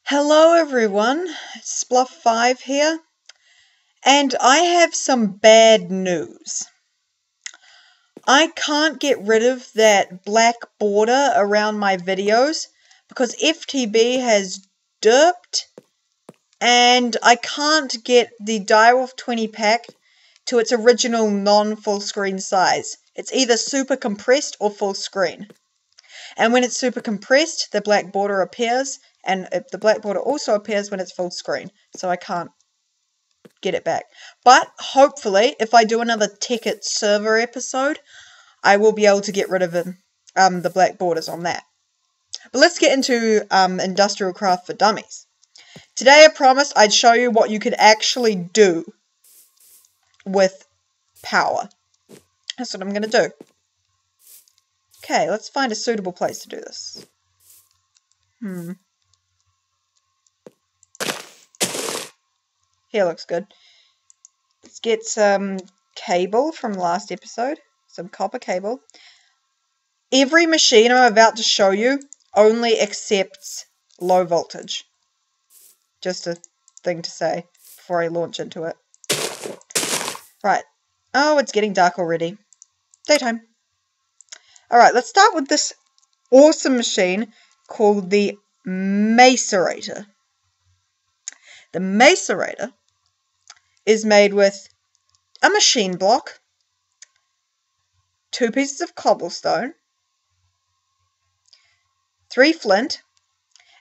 Hello everyone, Spluff5 here, and I have some bad news. I can't get rid of that black border around my videos because FTB has derped and I can't get the Direwolf 20 pack to its original non-full screen size. It's either super compressed or full screen. And when it's super compressed, the black border appears, and the black border also appears when it's full screen, so I can't get it back. But hopefully, if I do another Ticket server episode, I will be able to get rid of the black borders on that. But let's get into Industrialcraft for Dummies. Today I promised I'd show you what you could actually do with power. That's what I'm going to do. Okay, let's find a suitable place to do this. Here looks good. Let's get some cable from last episode. Some copper cable. Every machine I'm about to show you only accepts low voltage. Just a thing to say before I launch into it. Right. Oh, it's getting dark already. Daytime. Alright, let's start with this awesome machine called the Mercator. The Mercator is made with a machine block, 2 pieces of cobblestone, 3 flint,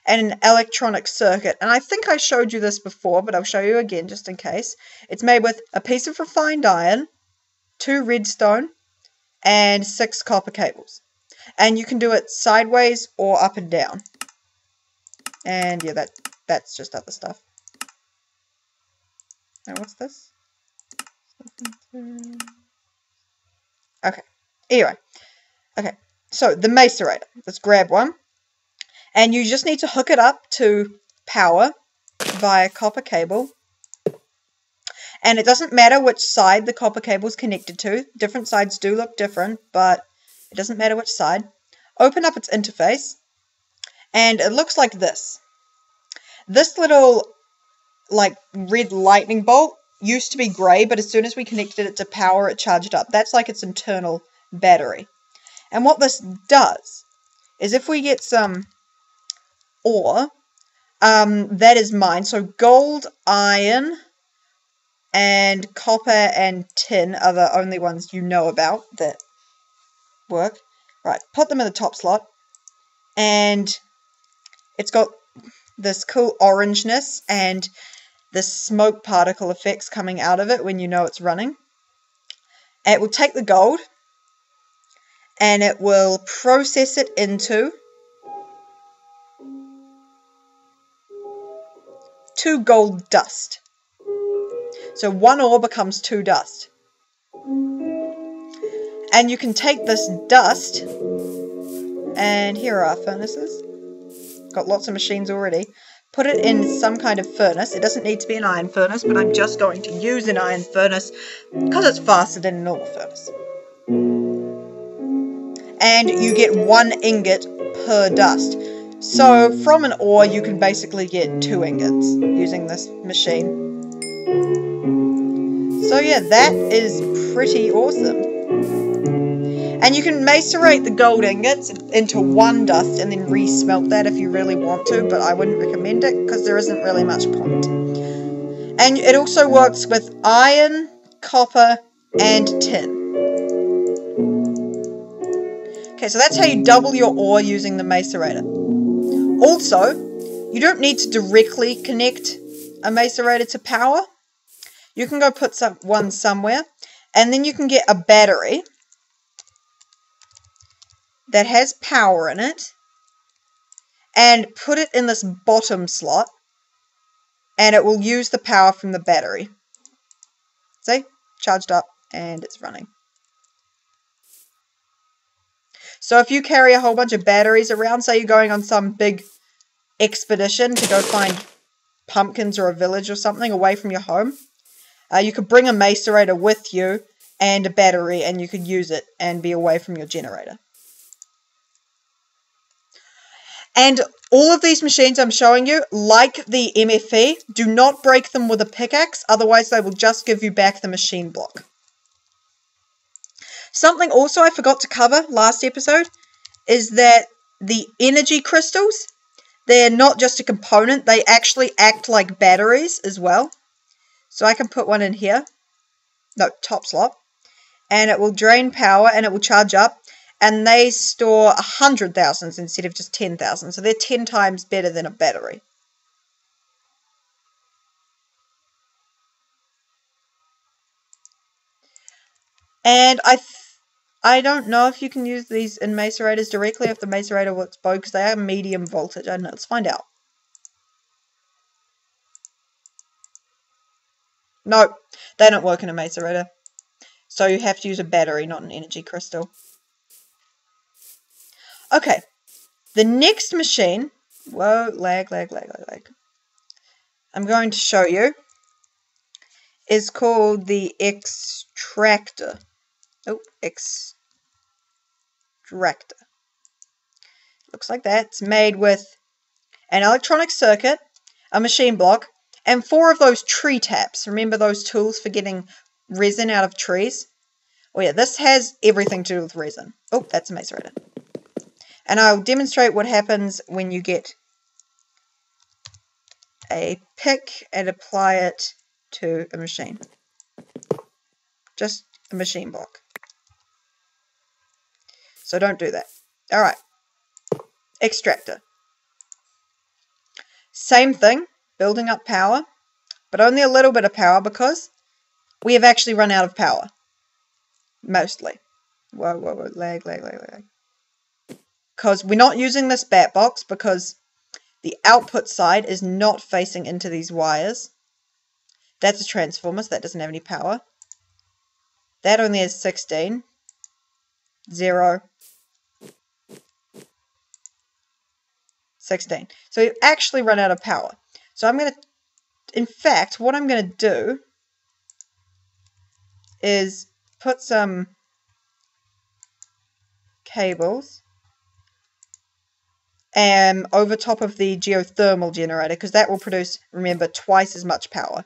and an electronic circuit. And I think I showed you this before, but I'll show you again just in case. It's made with a piece of refined iron, 2 redstone, and 6 copper cables. And you can do it sideways or up and down. And yeah, that's just other stuff. Now what's this? Okay. Anyway. Okay. So the Mercator. Let's grab one. And you just need to hook it up to power via copper cable. And it doesn't matter which side the copper cable is connected to. Different sides do look different, but it doesn't matter which side. Open up its interface, and it looks like this. This little, like, red lightning bolt used to be grey, but as soon as we connected it to power, it charged up. That's like its internal battery. And what this does is if we get some ore, that is mine. So gold, iron, and copper and tin are the only ones you know about that work. Right, put them in the top slot. And it's got this cool orangeness and the smoke particle effects coming out of it when you know it's running. And it will take the gold and it will process it into 2 gold dust. So 1 ore becomes 2 dust. And you can take this dust, and here are our furnaces. Got lots of machines already. Put it in some kind of furnace. It doesn't need to be an iron furnace, but I'm just going to use an iron furnace because it's faster than a normal furnace. And you get 1 ingot per dust. So from an ore you can basically get 2 ingots using this machine. So yeah, that is pretty awesome. And you can macerate the gold ingots into 1 dust and then re-smelt that if you really want to, but I wouldn't recommend it because there isn't really much point. And it also works with iron, copper, and tin. Okay, so that's how you double your ore using the Mercator. Also, you don't need to directly connect a Mercator to power. You can go put one somewhere, and then you can get a battery that has power in it, and put it in this bottom slot, and it will use the power from the battery. See? Charged up, and it's running. So if you carry a whole bunch of batteries around, say you're going on some big expedition to go find pumpkins or a village or something away from your home, you could bring a Mercator with you and a battery, and you could use it and be away from your generator. And all of these machines I'm showing you, like the MFE, do not break them with a pickaxe, otherwise they will just give you back the machine block. Something also I forgot to cover last episode is that the energy crystals, they're not just a component, they actually act like batteries as well. So I can put one in here, no, top slot, and it will drain power and it will charge up, and they store 100,000 instead of just 10,000, so they're 10 times better than a battery. And I don't know if you can use these in macerators directly, if the macerator works both, because they are medium voltage. I don't know, let's find out. No, they don't work in a macerator. So you have to use a battery, not an energy crystal. Okay, the next machine, whoa, lag. I'm going to show you is called the Extractor. Oh, Extractor. Looks like that. It's made with an electronic circuit, a machine block, and 4 of those tree taps. Remember those tools for getting resin out of trees? Oh yeah, this has everything to do with resin. Oh, that's a macerator. And I'll demonstrate what happens when you get a pick and apply it to a machine. Just a machine block. So don't do that. Alright. Extractor. Same thing. Building up power. But only a little bit of power because we have actually run out of power. Mostly. Whoa, lag. Because we're not using this bat box because the output side is not facing into these wires. That's a transformer, so that doesn't have any power. That only has 16. 0. 16. So we've actually run out of power. So I'm going to, in fact, what I'm going to do is put some cables over top of the geothermal generator, because that will produce, remember, twice as much power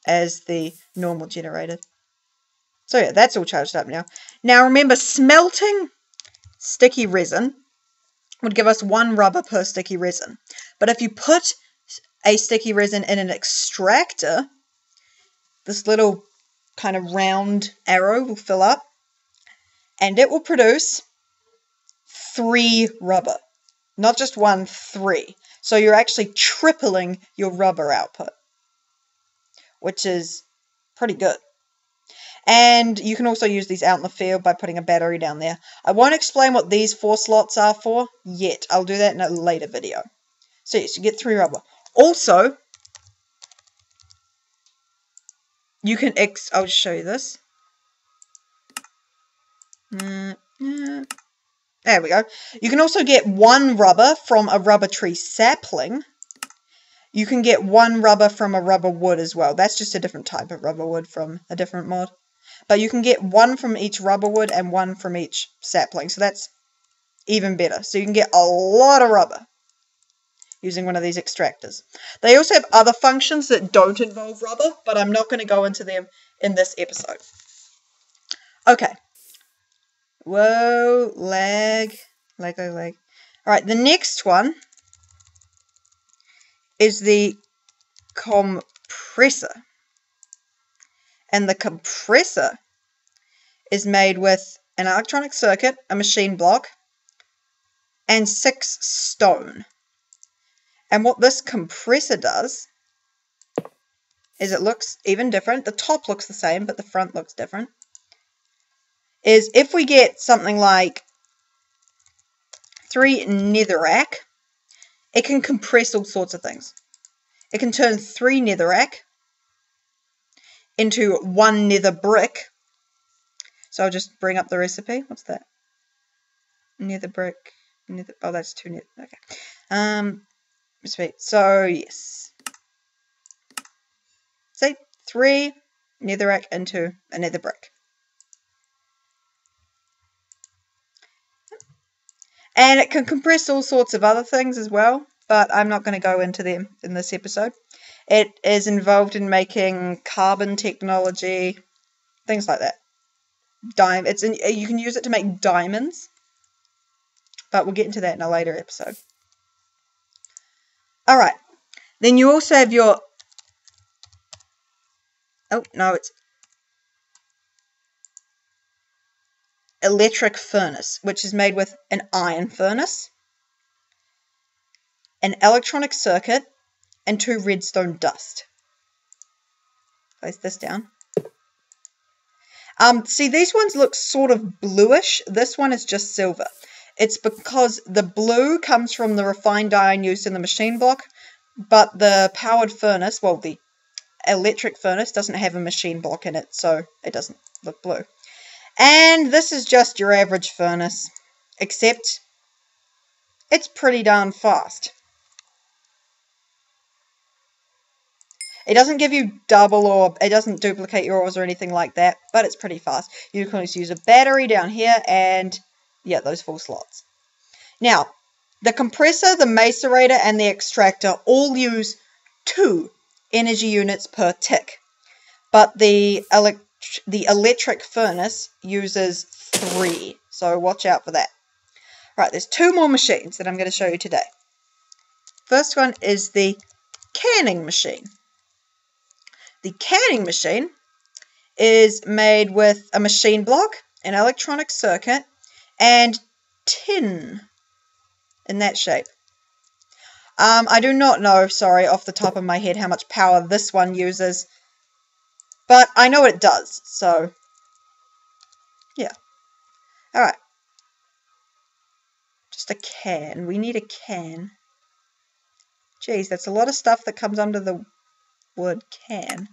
as the normal generator. So yeah, that's all charged up now. Now remember, smelting sticky resin would give us 1 rubber per sticky resin. But if you put a sticky resin in an extractor, this little kind of round arrow will fill up, and it will produce 3 rubber. Not just 1, 3. So you're actually tripling your rubber output, which is pretty good. And you can also use these out in the field by putting a battery down there. I won't explain what these 4 slots are for yet. I'll do that in a later video. So yes, you get 3 rubber. Also, you can I'll just show you this. There we go. You can also get 1 rubber from a rubber tree sapling. You can get 1 rubber from a rubber wood as well. That's just a different type of rubber wood from a different mod. But you can get 1 from each rubber wood and 1 from each sapling. So that's even better. So you can get a lot of rubber using one of these extractors. They also have other functions that don't involve rubber, but I'm not going to go into them in this episode. Okay. Whoa, lag. Alright, the next one is the compressor. And the compressor is made with an electronic circuit, a machine block, and 6 stone. And what this compressor does is it looks even different. The top looks the same, but the front looks different. Is if we get something like 3 netherrack, it can compress all sorts of things. It can turn 3 netherrack into 1 nether brick. So I'll just bring up the recipe. What's that? Nether brick. Oh, that's 2 nether. Okay. Recipe. So yes. See, 3 netherrack into a nether brick. And it can compress all sorts of other things as well, but I'm not going to go into them in this episode. It is involved in making carbon technology, things like that. You can use it to make diamonds, but we'll get into that in a later episode. Alright, then you also have your... Oh, no, it's... electric furnace, which is made with an iron furnace, an electronic circuit, and 2 redstone dust. Place this down. See, these ones look sort of bluish. This one is just silver. It's because the blue comes from the refined iron used in the machine block, but the powered furnace, well, the electric furnace doesn't have a machine block in it, so it doesn't look blue. And this is just your average furnace, except it's pretty darn fast. It doesn't give you double, or it doesn't duplicate your ores or anything like that, but it's pretty fast. You can just use a battery down here and, yeah, those 4 slots. Now, the compressor, the macerator, and the extractor all use 2 energy units per tick, but the electric furnace uses 3, so watch out for that. Right, there's 2 more machines that I'm going to show you today. First one is the canning machine. The canning machine is made with a machine block, an electronic circuit, and tin in that shape. I do not know, sorry, off the top of my head how much power this one uses, but I know what it does, so yeah. Alright. Just a can. We need a can. Jeez, that's a lot of stuff that comes under the word can.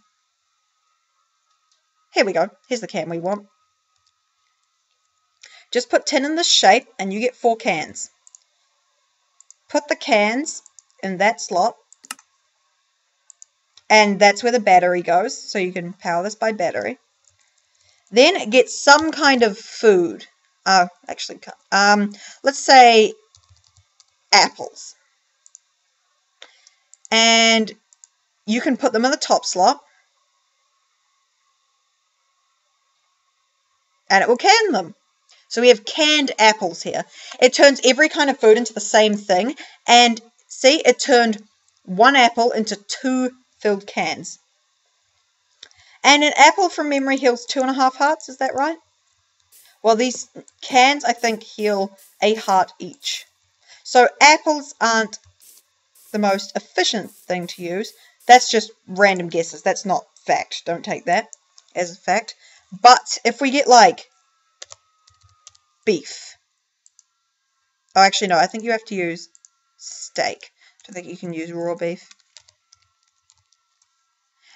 Here we go. Here's the can we want. Just put tin in this shape and you get 4 cans. Put the cans in that slot. And that's where the battery goes. So you can power this by battery. Then get some kind of food. Actually, let's say apples. And you can put them in the top slot. And it will can them. So we have canned apples here. It turns every kind of food into the same thing. And see, it turned 1 apple into 2 filled cans. And an apple from memory heals 2.5 hearts, is that right? Well, these cans, I think, heal a heart each. So apples aren't the most efficient thing to use. That's just random guesses. That's not fact. Don't take that as a fact. But if we get, like, beef. Oh, actually, no. I think you have to use steak. I don't think you can use raw beef.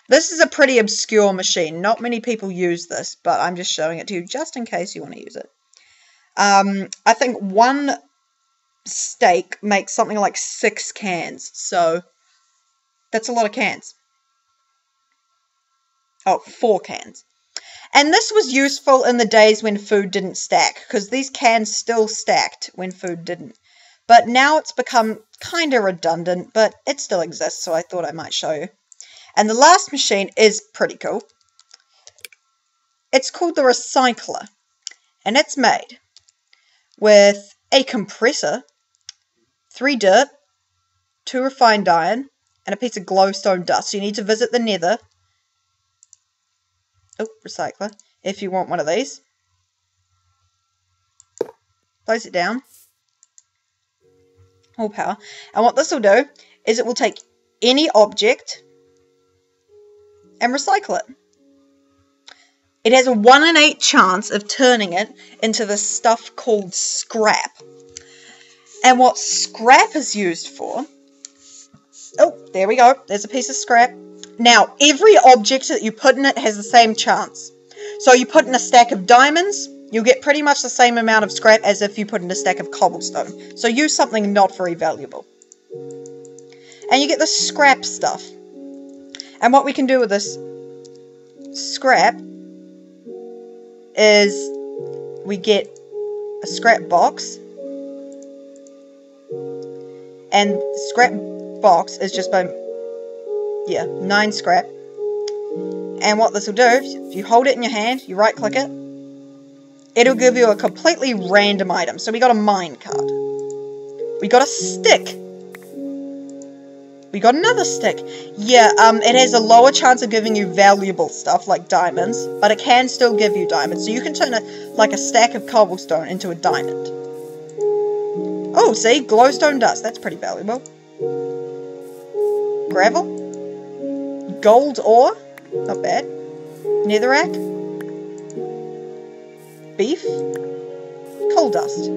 This is a pretty obscure machine. Not many people use this, but I'm just showing it to you just in case you want to use it. I think 1 steak makes something like 6 cans. So that's a lot of cans. Oh, 4 cans. And this was useful in the days when food didn't stack, because these cans still stacked when food didn't. But now it's become kind of redundant, but it still exists, so I thought I might show you. And the last machine is pretty cool. It's called the recycler, and it's made with a compressor, 3 dirt, 2 refined iron, and a piece of glowstone dust. So you need to visit the nether. Oh, recycler. If you want one of these. Close it down. All power. And what this will do is it will take any object and recycle it. It has a 1 in 8 chance of turning it into this stuff called scrap. And what scrap is used for... Oh, there we go. There's a piece of scrap. Now, every object that you put in it has the same chance. So you put in a stack of diamonds, you'll get pretty much the same amount of scrap as if you put in a stack of cobblestone. So use something not very valuable. And you get the scrap stuff. And what we can do with this scrap is we get a scrap box. And scrap box is just by, yeah, 9 scrap. And what this will do, if you hold it in your hand, you right click it, it'll give you a completely random item. So we got a mine card. We got a stick. We got another stick. Yeah, it has a lower chance of giving you valuable stuff like diamonds, but it can still give you diamonds. So you can turn it like a stack of cobblestone into a diamond. Oh, see? Glowstone dust. That's pretty valuable. Gravel. Gold ore. Not bad. Netherrack. Beef. Coal dust.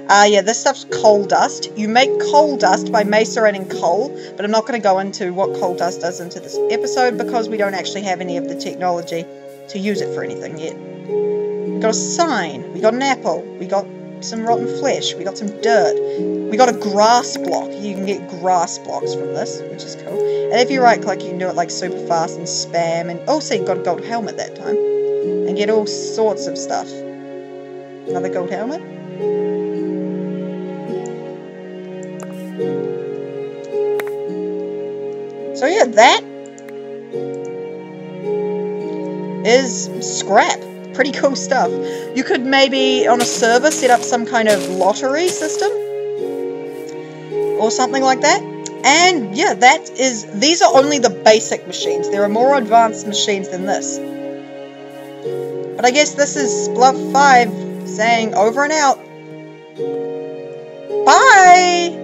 Yeah, this stuff's coal dust. You make coal dust by macerating coal, but I'm not going to go into what coal dust does into this episode because we don't actually have any of the technology to use it for anything yet. We got a sign. We got an apple. We got some rotten flesh. We got some dirt. We got a grass block. You can get grass blocks from this, which is cool. And if you right click, you can do it like super fast and spam. And also, you got a gold helmet that time. And get all sorts of stuff. Another gold helmet. So yeah, that is scrap. Pretty cool stuff. You could maybe, on a server, set up some kind of lottery system. Or something like that. And yeah, these are only the basic machines. There are more advanced machines than this. But I guess this is Bluff 5 saying over and out. Bye!